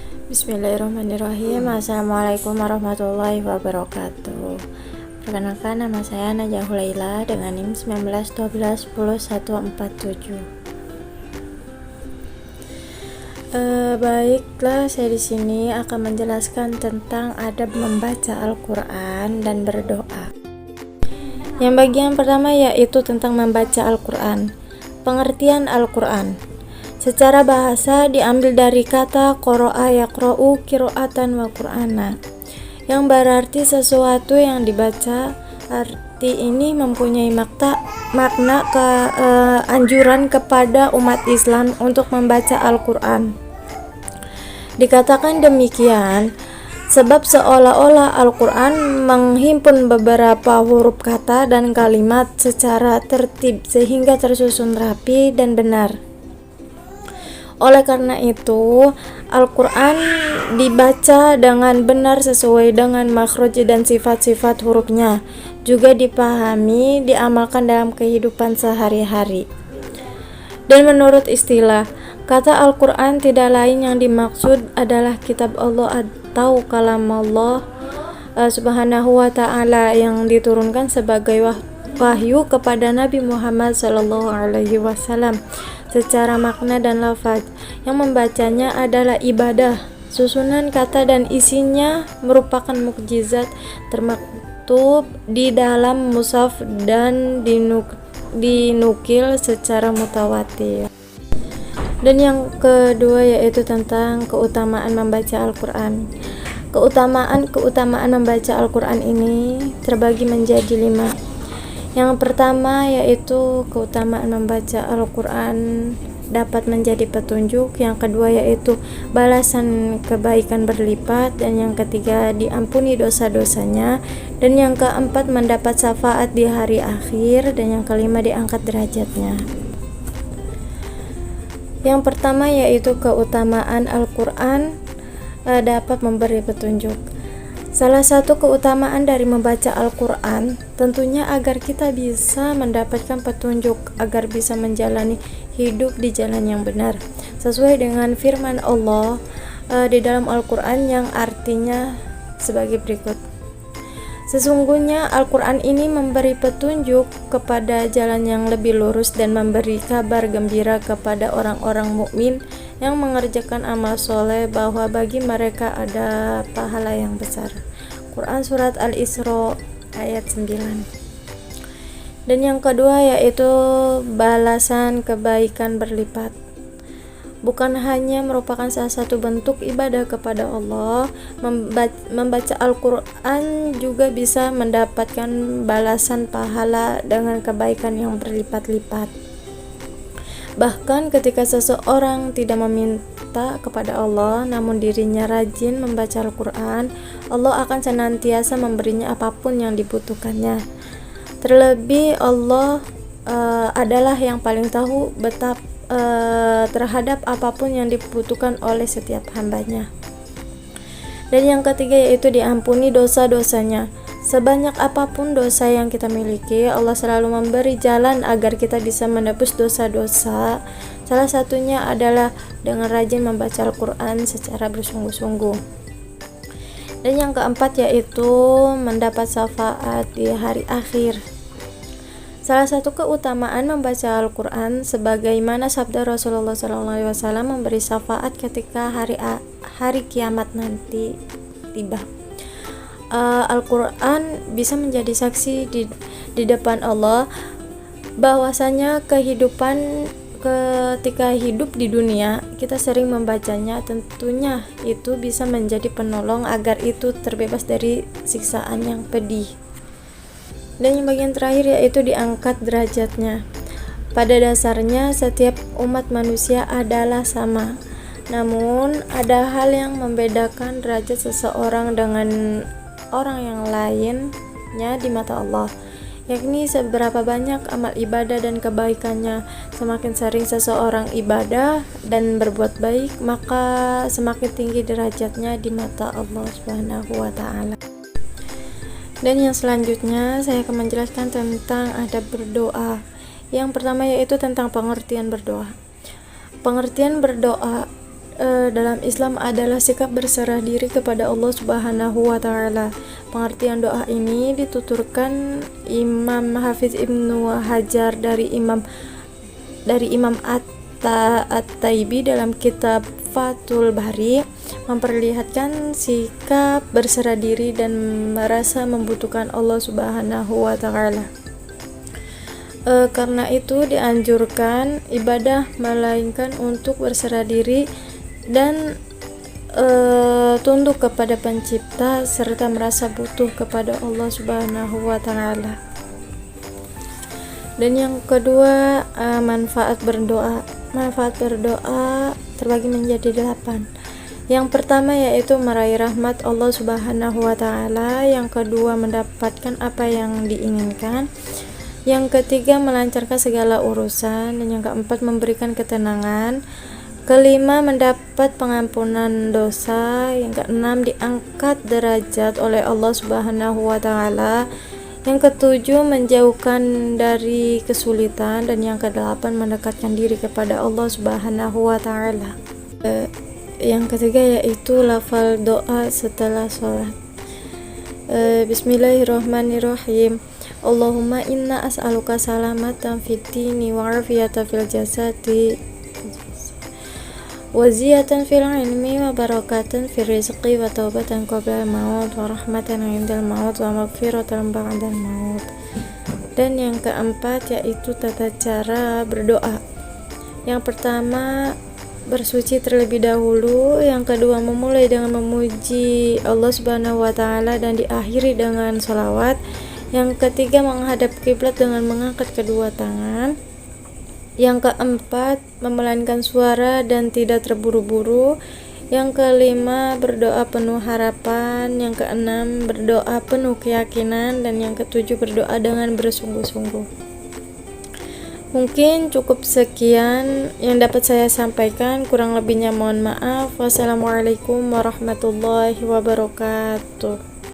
Bismillahirrahmanirrahim. Assalamualaikum warahmatullahi wabarakatuh. Perkenalkan, nama saya Najah Hulaila dengan NIM 1912100147. Baiklah, saya di sini akan menjelaskan tentang adab membaca Al-Quran dan berdoa. Yang bagian pertama yaitu tentang membaca Al-Quran. Pengertian Al-Quran secara bahasa diambil dari kata qara'a yaqra'u qira'atan wa qur'ana, yang berarti sesuatu yang dibaca. Arti ini mempunyai makna anjuran kepada umat Islam untuk membaca Al-Quran. Dikatakan demikian sebab seolah-olah Al-Quran menghimpun beberapa huruf kata dan kalimat secara tertib sehingga tersusun rapi dan benar. Oleh karena itu, Al-Quran dibaca dengan benar sesuai dengan makhraj dan sifat-sifat hurufnya, juga dipahami, diamalkan dalam kehidupan sehari-hari. Dan menurut istilah, kata Al-Quran tidak lain yang dimaksud adalah kitab Allah atau kalam Allah subhanahu wa ta'ala yang diturunkan sebagai wahyu kepada Nabi Muhammad SAW secara makna dan lafaz. Yang membacanya adalah ibadah. Susunan kata dan isinya merupakan mukjizat termaktub di dalam mushaf dan dinukil secara mutawatir. Dan yang kedua yaitu tentang keutamaan membaca Al-Quran. Keutamaan membaca Al-Quran ini terbagi menjadi 5. Yang pertama yaitu keutamaan membaca Al-Quran dapat menjadi petunjuk. Yang kedua yaitu balasan kebaikan berlipat. Dan yang ketiga diampuni dosa-dosanya. Dan yang keempat mendapat syafaat di hari akhir. Dan yang kelima diangkat derajatnya. Yang pertama yaitu keutamaan Al-Quran dapat memberi petunjuk. Salah satu keutamaan dari membaca Al-Quran tentunya agar kita bisa mendapatkan petunjuk, agar bisa menjalani hidup di jalan yang benar sesuai dengan firman Allah di dalam Al-Quran yang artinya sebagai berikut. Sesungguhnya Al-Quran ini memberi petunjuk kepada jalan yang lebih lurus dan memberi kabar gembira kepada orang-orang mukmin yang mengerjakan amal soleh bahwa bagi mereka ada pahala yang besar. Quran Surat Al-Isra ayat 9. Dan yang kedua yaitu balasan kebaikan berlipat. Bukan hanya merupakan salah satu bentuk ibadah kepada Allah, membaca Al-Quran juga bisa mendapatkan balasan pahala dengan kebaikan yang berlipat-lipat. Bahkan ketika seseorang tidak meminta kepada Allah, namun dirinya rajin membaca Al-Quran, Allah akan senantiasa memberinya apapun yang dibutuhkannya. Terlebih Allah adalah yang paling tahu betapa terhadap apapun yang dibutuhkan oleh setiap hambanya. Dan yang ketiga yaitu diampuni dosa-dosanya. Sebanyak apapun dosa yang kita miliki, Allah selalu memberi jalan agar kita bisa menebus dosa-dosa. Salah satunya adalah dengan rajin membaca Al-Quran secara bersungguh-sungguh. Dan yang keempat yaitu mendapat syafaat di hari akhir. Salah satu keutamaan membaca Al-Quran sebagaimana sabda Rasulullah SAW memberi syafaat ketika hari kiamat nanti tiba. Al-Quran bisa menjadi saksi di depan Allah bahwasanya ketika hidup di dunia kita sering membacanya, tentunya itu bisa menjadi penolong agar itu terbebas dari siksaan yang pedih. Dan yang bagian terakhir yaitu diangkat derajatnya. Pada dasarnya setiap umat manusia adalah sama, namun ada hal yang membedakan derajat seseorang dengan orang yang lainnya di mata Allah, yakni seberapa banyak amal ibadah dan kebaikannya. Semakin sering seseorang ibadah dan berbuat baik, maka semakin tinggi derajatnya di mata Allah Subhanahu wa ta'ala. Dan yang selanjutnya saya akan menjelaskan tentang adab berdoa. Yang pertama yaitu tentang pengertian berdoa. Pengertian berdoa dalam Islam adalah sikap berserah diri kepada Allah Subhanahu wa taala. Pengertian doa ini dituturkan Imam Hafiz Ibnu Hajar dari Imam At-Taibi dalam kitab Fathul Bari, memperlihatkan sikap berserah diri dan merasa membutuhkan Allah Subhanahu wa taala. Karena itu dianjurkan ibadah melainkan untuk berserah diri dan tunduk kepada pencipta serta merasa butuh kepada Allah Subhanahu wa taala. Dan yang kedua, manfaat berdoa. Manfaat berdoa terbagi menjadi 8. Yang pertama yaitu meraih rahmat Allah Subhanahu wa taala, yang kedua mendapatkan apa yang diinginkan, yang ketiga melancarkan segala urusan, dan yang keempat memberikan ketenangan, kelima mendapat pengampunan dosa, yang keenam diangkat derajat oleh Allah Subhanahu wa taala, yang ketujuh menjauhkan dari kesulitan, dan yang kedelapan mendekatkan diri kepada Allah Subhanahu wa taala. Yang ketiga yaitu lafal doa setelah sholat. Bismillahirrahmanirrahim. Allahumma inna as'aluka salamatan fid dini wa afiyatan fil jasadi wa ziyatan fil ilmi wa barakatan fil rizqi wa taubatan qabla al-maut wa rahmatan 'indal maut wa maghfiratan ba'dal maut. Dan yang keempat yaitu tata cara berdoa. Yang pertama bersuci terlebih dahulu, yang kedua memulai dengan memuji Allah Subhanahu wa taala dan diakhiri dengan sholawat, yang ketiga menghadap kiblat dengan mengangkat kedua tangan, yang keempat memelankan suara dan tidak terburu-buru, yang kelima berdoa penuh harapan, yang keenam berdoa penuh keyakinan, dan yang ketujuh berdoa dengan bersungguh-sungguh. Mungkin cukup sekian yang dapat saya sampaikan, kurang lebihnya mohon maaf. Wassalamualaikum warahmatullahi wabarakatuh.